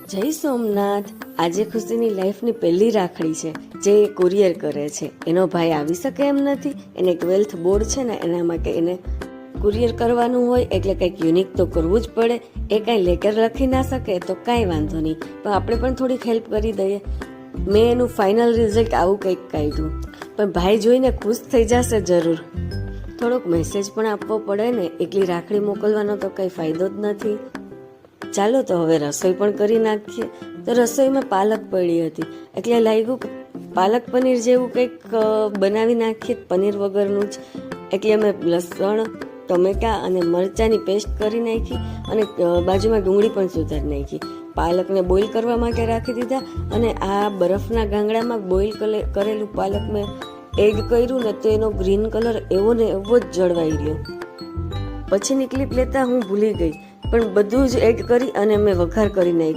જય સોમનાથ. આજે ખુશીની લાઈફની પહેલી રાખડી છે જે એ કુરિયર કરે છે. એનો ભાઈ આવી શકે એમ નથી. એને 12th બોર્ડ છે ને, એના માટે એને કુરિયર કરવાનું હોય એટલે કંઈક યુનિક તો કરવું જ પડે. એ કાંઈ લેટર લખી ના શકે તો કાંઈ વાંધો નહીં, પણ આપણે પણ થોડીક હેલ્પ કરી દઈએ. મેં એનું ફાઇનલ રિઝલ્ટ આવું કંઈક કાઢ્યું, પણ ભાઈ જોઈને ખુશ થઈ જશે જરૂર. થોડોક મેસેજ પણ આપવો પડે ને, એકલી રાખડી મોકલવાનો તો કંઈ ફાયદો જ નથી. ચાલો તો હવે રસોઈ પણ કરી નાખીએ. તો રસોઈમાં પાલક પડી હતી એટલે લાગ્યું કે પાલક પનીર જેવું કંઈક બનાવી નાખીએ, પનીર વગરનું જ. એટલે અમે લસણ, ટમેટાં અને મરચાંની પેસ્ટ કરી નાખી અને બાજુમાં ડુંગળી પણ સુધારી નાખી. પાલકને બોઇલ કરવા માટે રાખી દીધા અને આ બરફના ગાંગડામાં બોઇલ કરેલું પાલક મેં એડ કર્યું ને, તો એનો ગ્રીન કલર એવો ને એવો જ જળવાઈ ગયો. પછીની ક્લિપ લેતા હું ભૂલી ગઈ, પણ બધું જ એડ કરી અને મેં વઘાર કરી નાખ્યું.